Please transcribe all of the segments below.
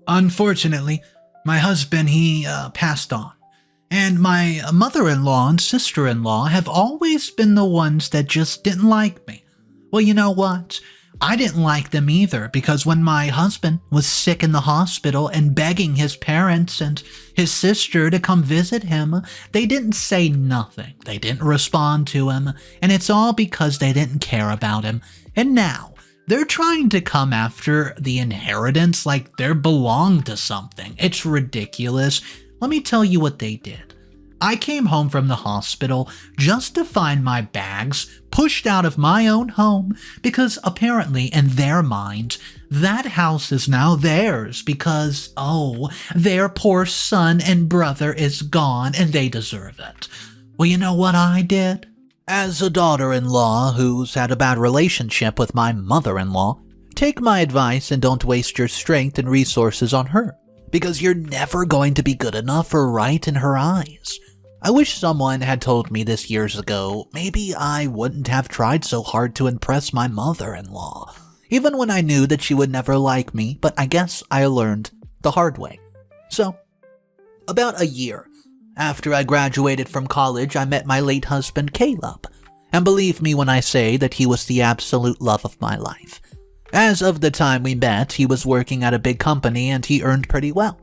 Unfortunately, my husband, he passed on. And my mother-in-law and sister-in-law have always been the ones that just didn't like me. Well, you know what? I didn't like them either, because when my husband was sick in the hospital and begging his parents and his sister to come visit him, they didn't say nothing. They didn't respond to him, and it's all because they didn't care about him. And now, they're trying to come after the inheritance like they belong to something. It's ridiculous. Let me tell you what they did. I came home from the hospital just to find my bags pushed out of my own home because apparently in their minds, that house is now theirs because, their poor son and brother is gone and they deserve it. Well, you know what I did? As a daughter-in-law who's had a bad relationship with my mother-in-law, take my advice and don't waste your strength and resources on her, because you're never going to be good enough or right in her eyes. I wish someone had told me this years ago. Maybe I wouldn't have tried so hard to impress my mother-in-law, even when I knew that she would never like me, but I guess I learned the hard way. So, about a year after I graduated from college, I met my late husband, Caleb. And believe me when I say that he was the absolute love of my life. As of the time we met, he was working at a big company and he earned pretty well,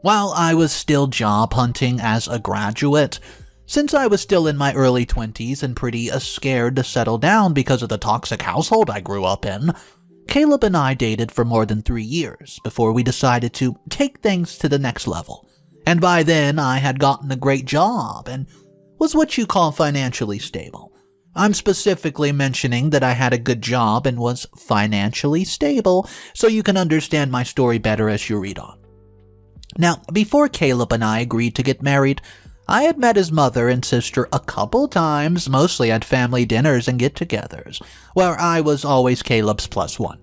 while I was still job hunting as a graduate. Since I was still in my early 20s and pretty scared to settle down because of the toxic household I grew up in, Caleb and I dated for more than 3 years before we decided to take things to the next level. And by then, I had gotten a great job and was what you call financially stable. I'm specifically mentioning that I had a good job and was financially stable, so you can understand my story better as you read on. Now, before Caleb and I agreed to get married, I had met his mother and sister a couple times, mostly at family dinners and get-togethers, where I was always Caleb's plus one.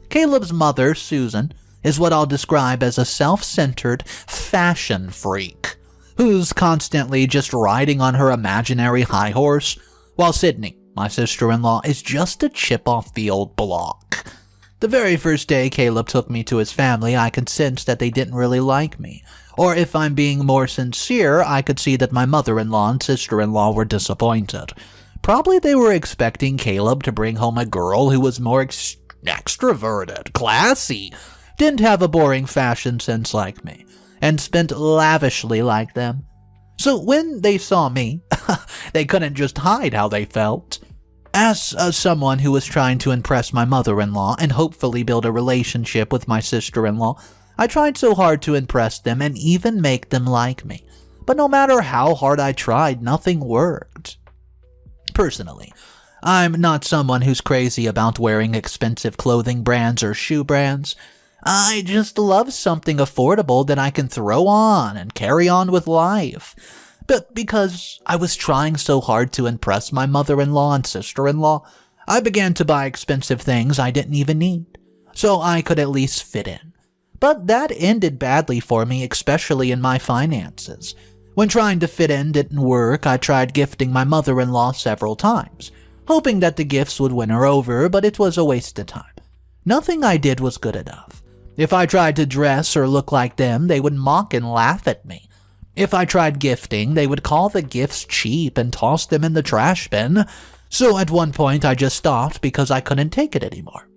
Caleb's mother, Susan, is what I'll describe as a self-centered fashion freak, who's constantly just riding on her imaginary high horse, while Sydney, my sister-in-law, is just a chip off the old block. The very first day Caleb took me to his family, I could sense that they didn't really like me. Or if I'm being more sincere, I could see that my mother-in-law and sister-in-law were disappointed. Probably they were expecting Caleb to bring home a girl who was more extroverted, classy, didn't have a boring fashion sense like me, and spent lavishly like them. So when they saw me, they couldn't just hide how they felt. As someone who was trying to impress my mother-in-law and hopefully build a relationship with my sister-in-law, I tried so hard to impress them and even make them like me. But no matter how hard I tried, nothing worked. Personally, I'm not someone who's crazy about wearing expensive clothing brands or shoe brands. I just love something affordable that I can throw on and carry on with life. But because I was trying so hard to impress my mother-in-law and sister-in-law, I began to buy expensive things I didn't even need, so I could at least fit in. But that ended badly for me, especially in my finances. When trying to fit in didn't work, I tried gifting my mother-in-law several times, hoping that the gifts would win her over, but it was a waste of time. Nothing I did was good enough. If I tried to dress or look like them, they would mock and laugh at me. If I tried gifting, they would call the gifts cheap and toss them in the trash bin. So at one point I just stopped because I couldn't take it anymore.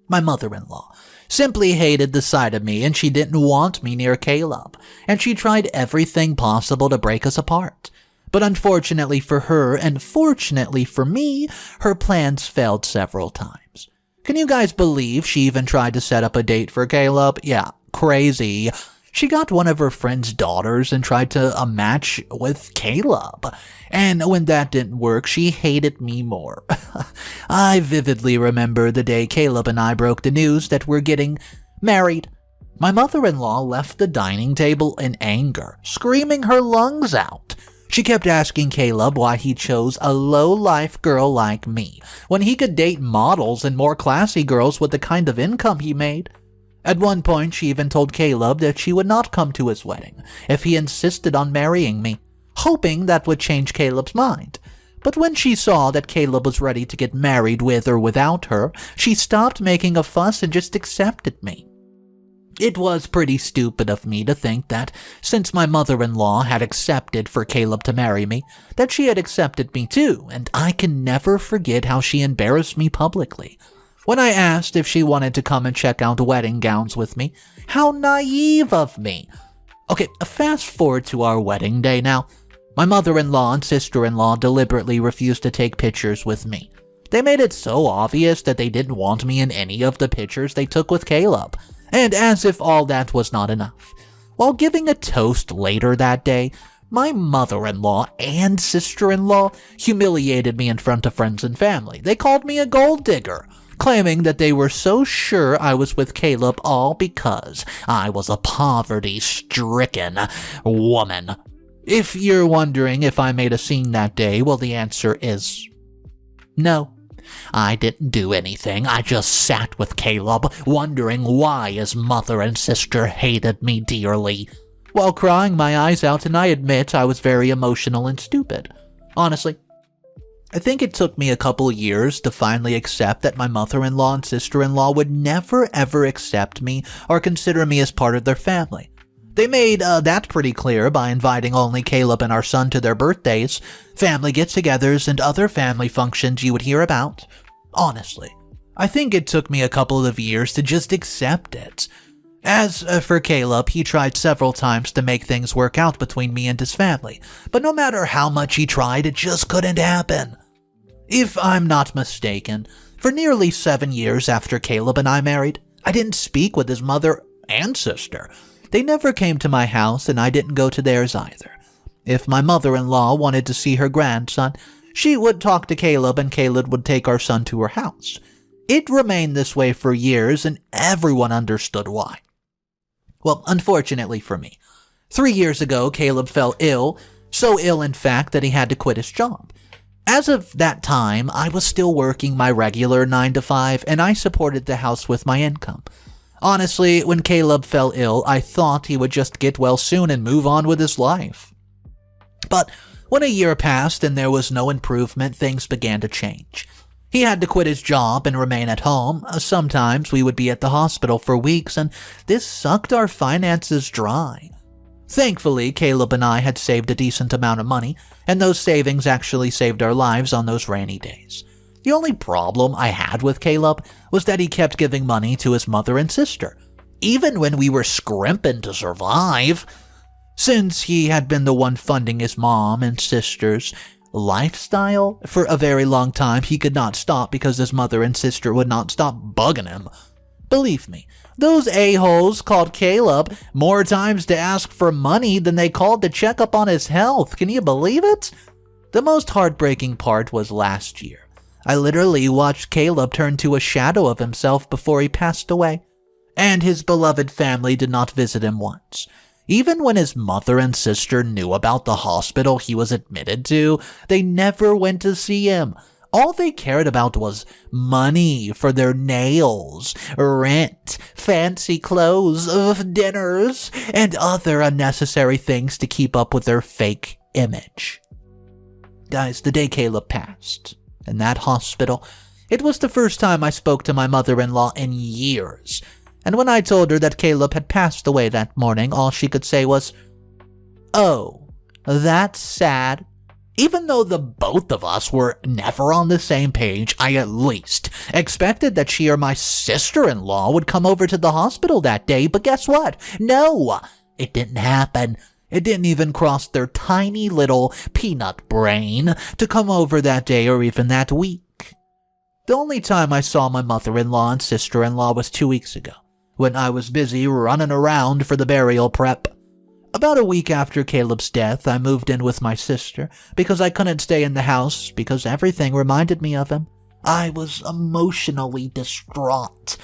My mother-in-law simply hated the sight of me and she didn't want me near Caleb, and she tried everything possible to break us apart. But unfortunately for her and fortunately for me, her plans failed several times. Can you guys believe she even tried to set up a date for Caleb? Yeah, crazy. She got one of her friend's daughters and tried to match with Caleb. And when that didn't work, she hated me more. I vividly remember the day Caleb and I broke the news that we're getting married. My mother-in-law left the dining table in anger, screaming her lungs out. She kept asking Caleb why he chose a low-life girl like me, when he could date models and more classy girls with the kind of income he made. At one point, she even told Caleb that she would not come to his wedding if he insisted on marrying me, hoping that would change Caleb's mind. But when she saw that Caleb was ready to get married with or without her, she stopped making a fuss and just accepted me. It was pretty stupid of me to think that, since my mother-in-law had accepted for Caleb to marry me, that she had accepted me too, and I can never forget how she embarrassed me publicly. When I asked if she wanted to come and check out wedding gowns with me, how naive of me! Okay, fast forward to our wedding day now. My mother-in-law and sister-in-law deliberately refused to take pictures with me. They made it so obvious that they didn't want me in any of the pictures they took with Caleb. And as if all that was not enough, while giving a toast later that day, my mother-in-law and sister-in-law humiliated me in front of friends and family. They called me a gold digger, claiming that they were so sure I was with Caleb all because I was a poverty-stricken woman. If you're wondering if I made a scene that day, well, the answer is no. I didn't do anything. I just sat with Caleb, wondering why his mother and sister hated me dearly, while crying my eyes out, and I admit I was very emotional and stupid. Honestly, I think it took me a couple years to finally accept that my mother-in-law and sister-in-law would never ever accept me or consider me as part of their family. They made that pretty clear by inviting only Caleb and our son to their birthdays, family get-togethers, and other family functions you would hear about. Honestly, I think it took me a couple of years to just accept it. As for Caleb, he tried several times to make things work out between me and his family, but no matter how much he tried, it just couldn't happen. If I'm not mistaken, for nearly 7 years after Caleb and I married, I didn't speak with his mother and sister. They never came to my house, and I didn't go to theirs either. If my mother-in-law wanted to see her grandson, she would talk to Caleb, and Caleb would take our son to her house. It remained this way for years, and everyone understood why. Well, unfortunately for me, 3 years ago, Caleb fell ill, so ill in fact that he had to quit his job. As of that time, I was still working my regular 9 to 5, and I supported the house with my income. Honestly, when Caleb fell ill, I thought he would just get well soon and move on with his life. But when a year passed and there was no improvement, things began to change. He had to quit his job and remain at home. Sometimes we would be at the hospital for weeks, and this sucked our finances dry. Thankfully, Caleb and I had saved a decent amount of money, and those savings actually saved our lives on those rainy days. The only problem I had with Caleb was that he kept giving money to his mother and sister, even when we were scrimping to survive. Since he had been the one funding his mom and sister's lifestyle for a very long time, he could not stop because his mother and sister would not stop bugging him. Believe me, those a-holes called Caleb more times to ask for money than they called to check up on his health. Can you believe it? The most heartbreaking part was last year. I literally watched Caleb turn to a shadow of himself before he passed away, and his beloved family did not visit him once. Even when his mother and sister knew about the hospital he was admitted to, they never went to see him. All they cared about was money for their nails, rent, fancy clothes, dinners, and other unnecessary things to keep up with their fake image. Guys, the day Caleb passed in that hospital, it was the first time I spoke to my mother-in-law in years. And when I told her that Caleb had passed away that morning, all she could say was, "Oh, that's sad." Even though the both of us were never on the same page, I at least expected that she or my sister-in-law would come over to the hospital that day, but guess what? No, it didn't happen. It didn't even cross their tiny little peanut brain to come over that day or even that week. The only time I saw my mother-in-law and sister-in-law was 2 weeks ago, when I was busy running around for the burial prep. About a week after Caleb's death, I moved in with my sister because I couldn't stay in the house because everything reminded me of him. I was emotionally distraught.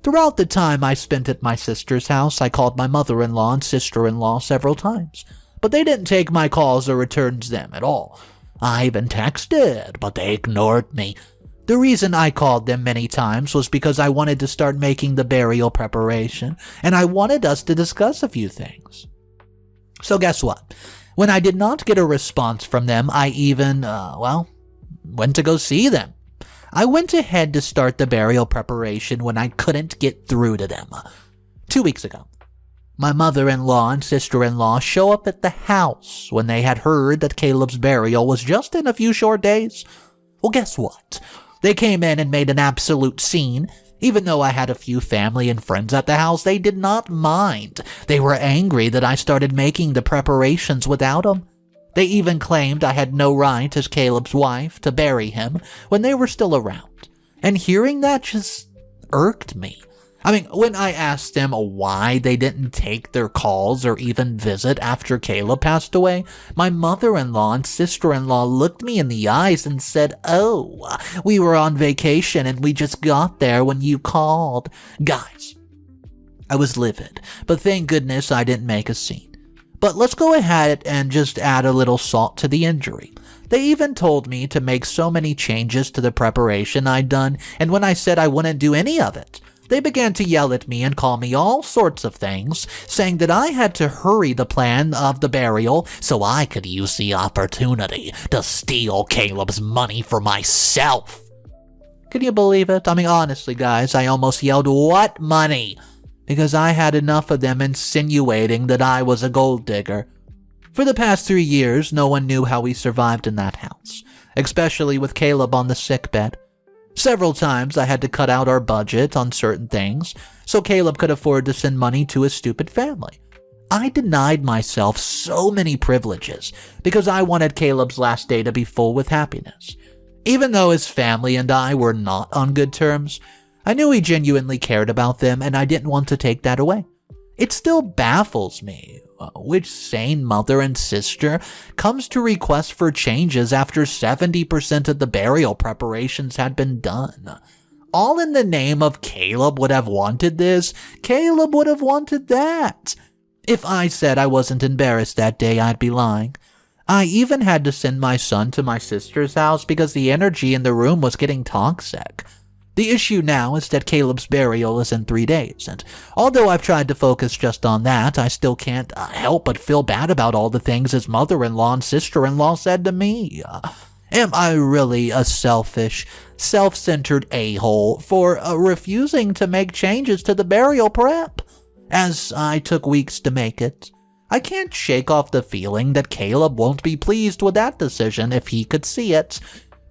Throughout the time I spent at my sister's house, I called my mother-in-law and sister-in-law several times, but they didn't take my calls or return them at all. I even texted, but they ignored me. The reason I called them many times was because I wanted to start making the burial preparation, and I wanted us to discuss a few things. So guess what? When I did not get a response from them, I even, went to go see them. I went ahead to start the burial preparation when I couldn't get through to them. 2 weeks ago, my mother-in-law and sister-in-law show up at the house when they had heard that Caleb's burial was just in a few short days. Well, guess what? They came in and made an absolute scene. Even though I had a few family and friends at the house, they did not mind. They were angry that I started making the preparations without them. They even claimed I had no right as Caleb's wife to bury him when they were still around. And hearing that just irked me. I mean, when I asked them why they didn't take their calls or even visit after Caleb passed away, my mother-in-law and sister-in-law looked me in the eyes and said, "Oh, we were on vacation and we just got there when you called." Guys, I was livid, but thank goodness I didn't make a scene. But let's go ahead and just add a little salt to the injury. They even told me to make so many changes to the preparation I'd done, and when I said I wouldn't do any of it, they began to yell at me and call me all sorts of things, saying that I had to hurry the plan of the burial so I could use the opportunity to steal Caleb's money for myself. Can you believe it? I mean, honestly, guys, I almost yelled, "What money?" because I had enough of them insinuating that I was a gold digger. For the past 3 years, no one knew how we survived in that house, especially with Caleb on the sickbed. Several times I had to cut out our budget on certain things so Caleb could afford to send money to his stupid family. I denied myself so many privileges because I wanted Caleb's last day to be full with happiness. Even though his family and I were not on good terms, I knew he genuinely cared about them and I didn't want to take that away. It still baffles me which sane mother and sister comes to request for changes after 70% of the burial preparations had been done. All in the name of Caleb would have wanted this, Caleb would have wanted that. If I said I wasn't embarrassed that day, I'd be lying. I even had to send my son to my sister's house because the energy in the room was getting toxic. The issue now is that Caleb's burial is in 3 days, and although I've tried to focus just on that, I still can't help but feel bad about all the things his mother-in-law and sister-in-law said to me. Am I really a selfish, self-centered a-hole for refusing to make changes to the burial prep? As I took weeks to make it, I can't shake off the feeling that Caleb won't be pleased with that decision if he could see it.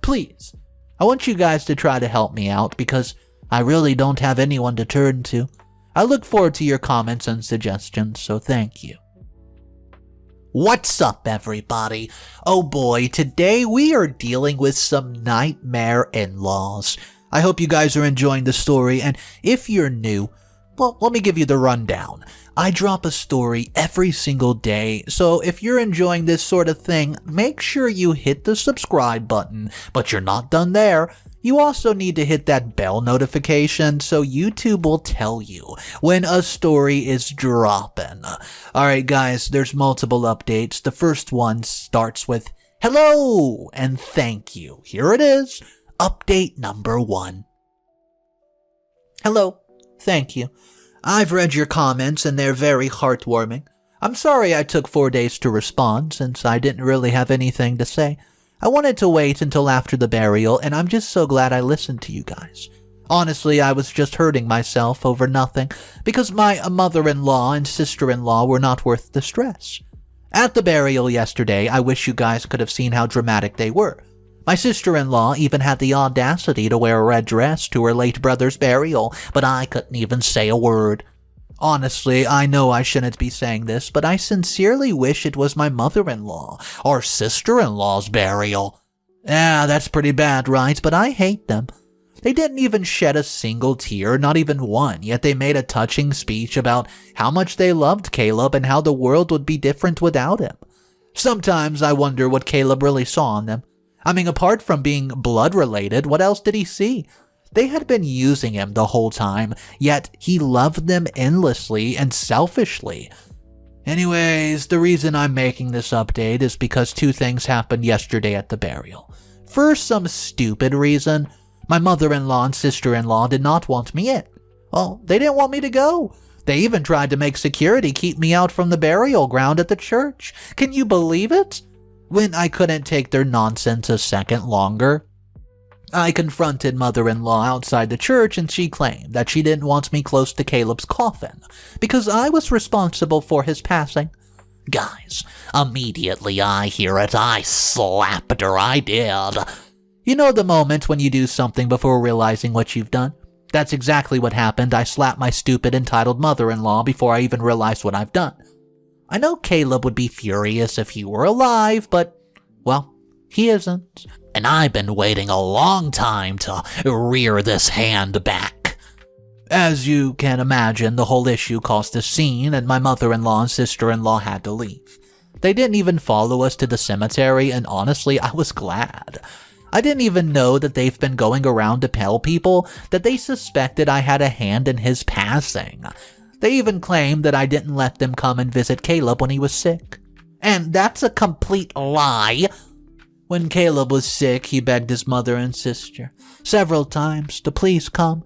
Please, I want you guys to try to help me out because I really don't have anyone to turn to. I look forward to your comments and suggestions, so thank you. What's up, everybody? Oh boy, today we are dealing with some nightmare in-laws. I hope you guys are enjoying the story, and if you're new, well, let me give you the rundown. I drop a story every single day, so if you're enjoying this sort of thing, make sure you hit the subscribe button. But you're not done there. You also need to hit that bell notification so YouTube will tell you when a story is dropping. Alright guys, there's multiple updates. The first one starts with hello and thank you. Here it is, update number 1. Hello, thank you. I've read your comments and they're very heartwarming. I'm sorry I took 4 days to respond since I didn't really have anything to say. I wanted to wait until after the burial and I'm just so glad I listened to you guys. Honestly, I was just hurting myself over nothing because my mother-in-law and sister-in-law were not worth the stress. At the burial yesterday, I wish you guys could have seen how dramatic they were. My sister-in-law even had the audacity to wear a red dress to her late brother's burial, but I couldn't even say a word. Honestly, I know I shouldn't be saying this, but I sincerely wish it was my mother-in-law or sister-in-law's burial. Yeah, that's pretty bad, right? But I hate them. They didn't even shed a single tear, not even one, yet they made a touching speech about how much they loved Caleb and how the world would be different without him. Sometimes I wonder what Caleb really saw in them. I mean, apart from being blood-related, what else did he see? They had been using him the whole time, yet he loved them endlessly and selfishly. Anyways, the reason I'm making this update is because 2 things happened yesterday at the burial. For some stupid reason, my mother-in-law and sister-in-law did not want me in. Well, they didn't want me to go. They even tried to make security keep me out from the burial ground at the church. Can you believe it? When I couldn't take their nonsense a second longer, I confronted mother-in-law outside the church and she claimed that she didn't want me close to Caleb's coffin because I was responsible for his passing. Guys, immediately I hear it, I slapped her, I did. You know the moment when you do something before realizing what you've done? That's exactly what happened. I slapped my stupid entitled mother-in-law before I even realized what I've done. I know Caleb would be furious if he were alive, but, well, he isn't. And I've been waiting a long time to rear this hand back. As you can imagine, the whole issue caused a scene and my mother-in-law and sister-in-law had to leave. They didn't even follow us to the cemetery and honestly, I was glad. I didn't even know that they've been going around to tell people that they suspected I had a hand in his passing. They even claimed that I didn't let them come and visit Caleb when he was sick. And that's a complete lie. When Caleb was sick, he begged his mother and sister several times to please come,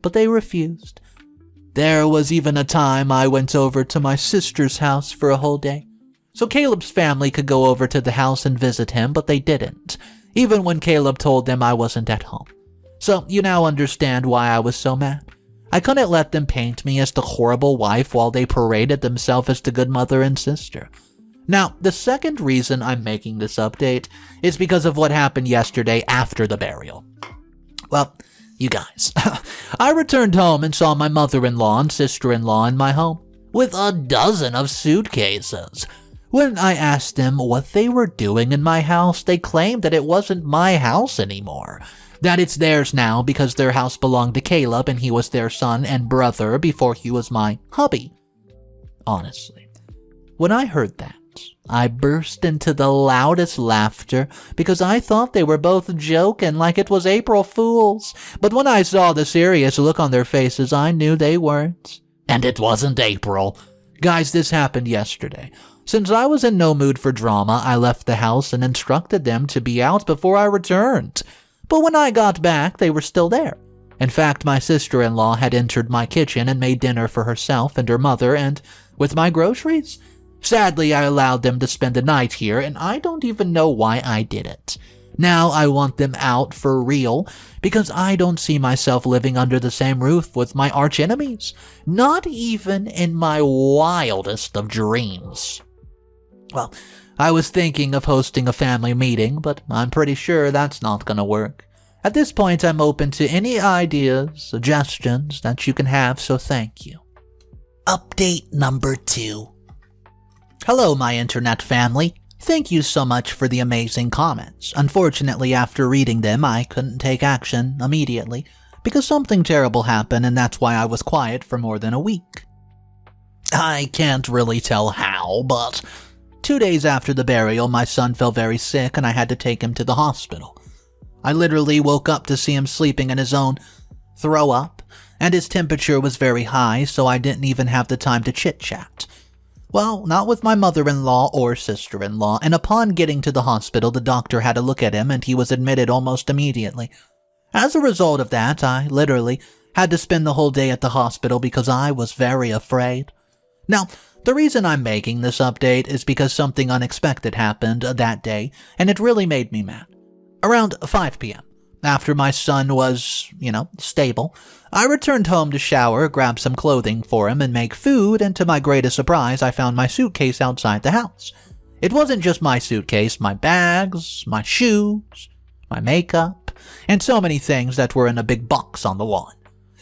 but they refused. There was even a time I went over to my sister's house for a whole day, so Caleb's family could go over to the house and visit him, but they didn't, even when Caleb told them I wasn't at home. So you now understand why I was so mad. I couldn't let them paint me as the horrible wife while they paraded themselves as the good mother and sister. Now, the second reason I'm making this update is because of what happened yesterday after the burial. Well, you guys, I returned home and saw my mother-in-law and sister-in-law in my home, with a dozen of suitcases. When I asked them what they were doing in my house, they claimed that it wasn't my house anymore, that it's theirs now because their house belonged to Caleb and he was their son and brother before he was my hubby. Honestly, when I heard that, I burst into the loudest laughter because I thought they were both joking like it was April Fools. But when I saw the serious look on their faces, I knew they weren't. And it wasn't April. Guys, this happened yesterday. Since I was in no mood for drama, I left the house and instructed them to be out before I returned. But when I got back, they were still there. In fact, my sister-in-law had entered my kitchen and made dinner for herself and her mother and with my groceries. Sadly, I allowed them to spend the night here, and I don't even know why I did it. Now I want them out for real, because I don't see myself living under the same roof with my arch-enemies, not even in my wildest of dreams. Well, I was thinking of hosting a family meeting, but I'm pretty sure that's not gonna work. At this point, I'm open to any ideas, suggestions that you can have, so thank you. Update number 2. Hello, my internet family. Thank you so much for the amazing comments. Unfortunately, after reading them, I couldn't take action immediately because something terrible happened and that's why I was quiet for more than a week. I can't really tell how, but 2 days after the burial, my son fell very sick and I had to take him to the hospital. I literally woke up to see him sleeping in his own throw up, and his temperature was very high, so I didn't even have the time to chit-chat. Well, not with my mother-in-law or sister-in-law, and upon getting to the hospital, the doctor had a look at him and he was admitted almost immediately. As a result of that, I literally had to spend the whole day at the hospital because I was very afraid. Now, the reason I'm making this update is because something unexpected happened that day, and it really made me mad. Around 5 p.m., after my son was, stable, I returned home to shower, grab some clothing for him, and make food, and to my greatest surprise, I found my suitcase outside the house. It wasn't just my suitcase, my bags, my shoes, my makeup, and so many things that were in a big box on the lawn.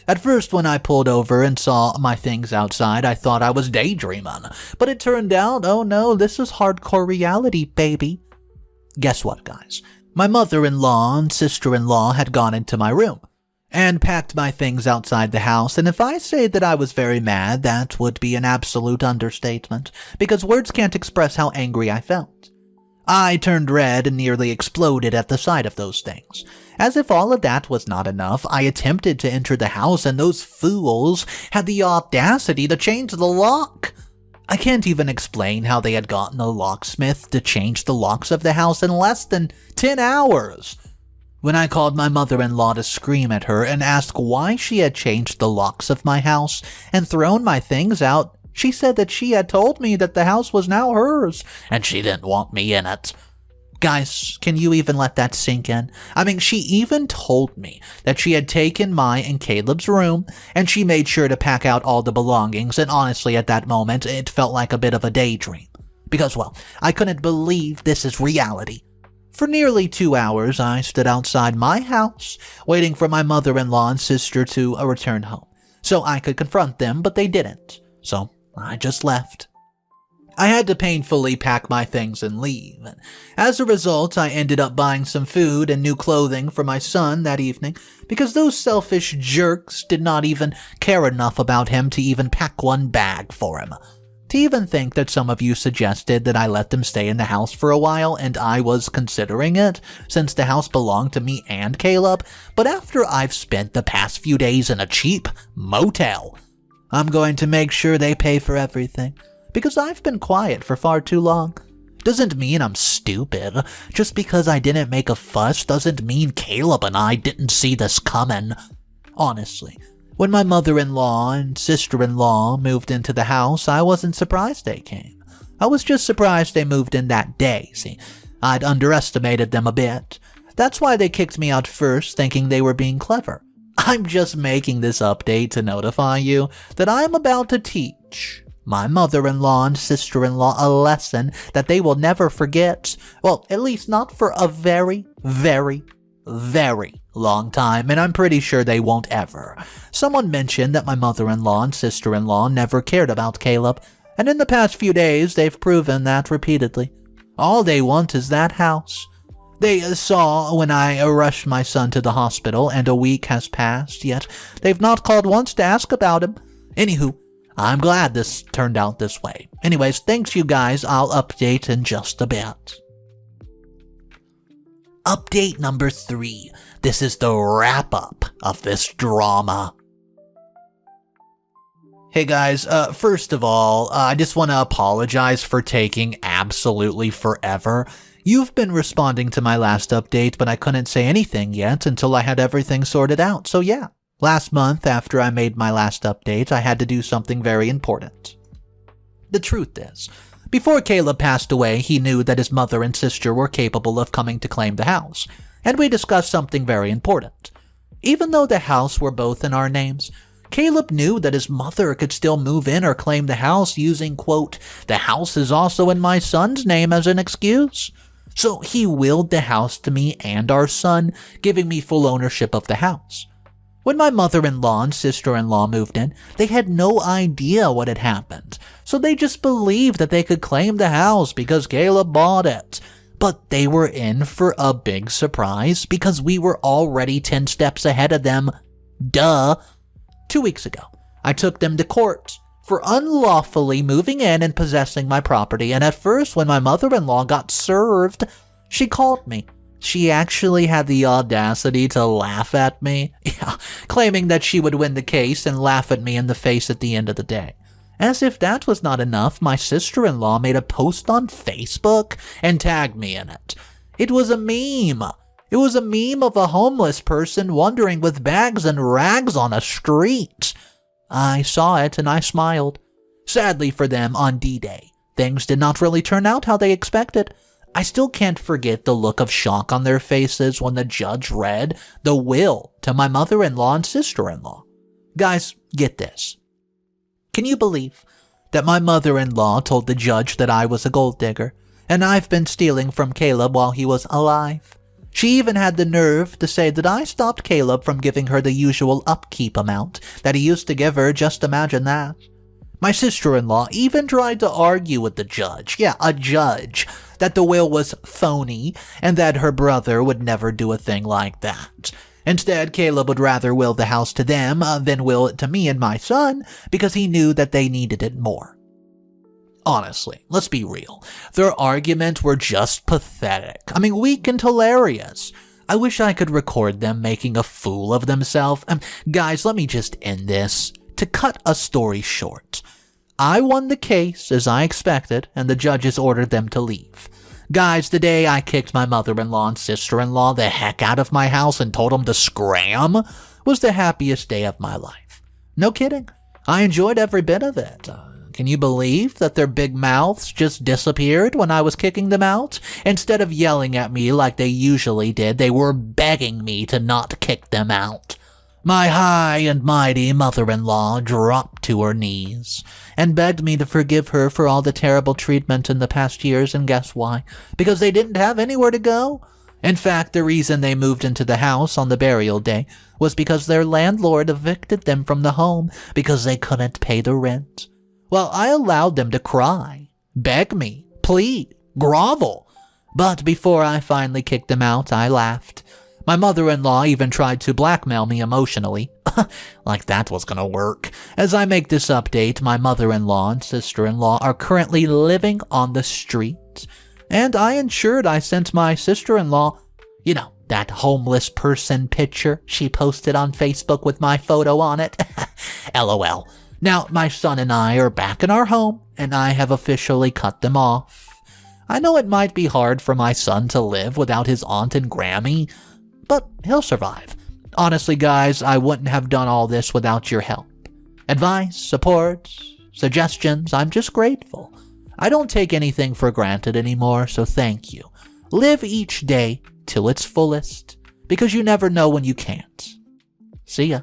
At first, when I pulled over and saw my things outside, I thought I was daydreaming, but it turned out, oh no, this is hardcore reality, baby. Guess what, guys? My mother-in-law and sister-in-law had gone into my room and packed my things outside the house, and if I say that I was very mad, that would be an absolute understatement, because words can't express how angry I felt. I turned red and nearly exploded at the sight of those things. As if all of that was not enough, I attempted to enter the house, and those fools had the audacity to change the lock. I can't even explain how they had gotten a locksmith to change the locks of the house in less than 10 hours. When I called my mother-in-law to scream at her and ask why she had changed the locks of my house and thrown my things out, she said that she had told me that the house was now hers and she didn't want me in it. Guys, can you even let that sink in? I mean, she even told me that she had taken my and Caleb's room, and she made sure to pack out all the belongings, and honestly, at that moment, it felt like a bit of a daydream. Because, well, I couldn't believe this is reality. For nearly 2 hours, I stood outside my house, waiting for my mother-in-law and sister to return home, so I could confront them, but they didn't, so I just left. I had to painfully pack my things and leave, and as a result, I ended up buying some food and new clothing for my son that evening because those selfish jerks did not even care enough about him to even pack one bag for him. To even think that some of you suggested that I let them stay in the house for a while, and I was considering it, since the house belonged to me and Caleb, but after I've spent the past few days in a cheap motel, I'm going to make sure they pay for everything. Because I've been quiet for far too long. Doesn't mean I'm stupid. Just because I didn't make a fuss doesn't mean Caleb and I didn't see this coming. Honestly, when my mother-in-law and sister-in-law moved into the house, I wasn't surprised they came. I was just surprised they moved in that day. See, I'd underestimated them a bit. That's why they kicked me out first, thinking they were being clever. I'm just making this update to notify you that I'm about to teach my mother-in-law and sister-in-law a lesson that they will never forget. Well, at least not for a very, very, very long time, and I'm pretty sure they won't ever. Someone mentioned that my mother-in-law and sister-in-law never cared about Caleb, and in the past few days, they've proven that repeatedly. All they want is that house. They saw when I rushed my son to the hospital, and a week has passed, yet they've not called once to ask about him. Anywho, I'm glad this turned out this way. Anyways, thanks you guys. I'll update in just a bit. Update number 3. This is the wrap-up of this drama. Hey guys, first of all, I just want to apologize for taking absolutely forever. You've been responding to my last update, but I couldn't say anything yet until I had everything sorted out, so yeah. Last month, after I made my last update, I had to do something very important. The truth is, before Caleb passed away, he knew that his mother and sister were capable of coming to claim the house, and we discussed something very important. Even though the house were both in our names, Caleb knew that his mother could still move in or claim the house using, quote, "the house is also in my son's name" as an excuse. So he willed the house to me and our son, giving me full ownership of the house. When my mother-in-law and sister-in-law moved in, they had no idea what had happened, so they just believed that they could claim the house because Caleb bought it. But they were in for a big surprise because we were already 10 steps ahead of them. Duh. 2 weeks ago, I took them to court for unlawfully moving in and possessing my property, and at first when my mother-in-law got served, she called me. She actually had the audacity to laugh at me, claiming that she would win the case and laugh at me in the face at the end of the day. As if that was not enough, my sister-in-law made a post on Facebook and tagged me in it. It was a meme. It was a meme of a homeless person wandering with bags and rags on a street. I saw it and I smiled. Sadly for them, on D-Day, things did not really turn out how they expected. I still can't forget the look of shock on their faces when the judge read the will to my mother-in-law and sister-in-law. Guys, get this. Can you believe that my mother-in-law told the judge that I was a gold digger, and I've been stealing from Caleb while he was alive? She even had the nerve to say that I stopped Caleb from giving her the usual upkeep amount that he used to give her. Just imagine that. My sister-in-law even tried to argue with the judge, a judge, that the will was phony and that her brother would never do a thing like that. Instead, Caleb would rather will the house to them than will it to me and my son because he knew that they needed it more. Honestly, let's be real. Their arguments were just pathetic. I mean, weak and hilarious. I wish I could record them making a fool of themselves. Guys, let me just end this. To cut a story short, I won the case as I expected, and the judges ordered them to leave. Guys, the day I kicked my mother-in-law and sister-in-law the heck out of my house and told them to scram was the happiest day of my life. No kidding. I enjoyed every bit of it. Can you believe that their big mouths just disappeared when I was kicking them out? Instead of yelling at me like they usually did, they were begging me to not kick them out. My high and mighty mother-in-law dropped to her knees and begged me to forgive her for all the terrible treatment in the past years, and guess why? Because they didn't have anywhere to go. In fact, the reason they moved into the house on the burial day was because their landlord evicted them from the home because they couldn't pay the rent. Well, I allowed them to cry, beg me, plead, grovel. But before I finally kicked them out, I laughed. My mother-in-law even tried to blackmail me emotionally. Like that was gonna work. As I make this update, my mother-in-law and sister-in-law are currently living on the street. And I ensured I sent my sister-in-law, that homeless person picture she posted on Facebook with my photo on it. LOL. Now, my son and I are back in our home, and I have officially cut them off. I know it might be hard for my son to live without his aunt and Grammy, but he'll survive. Honestly, guys, I wouldn't have done all this without your help. Advice, support, suggestions, I'm just grateful. I don't take anything for granted anymore, so thank you. Live each day till its fullest, because you never know when you can't. See ya.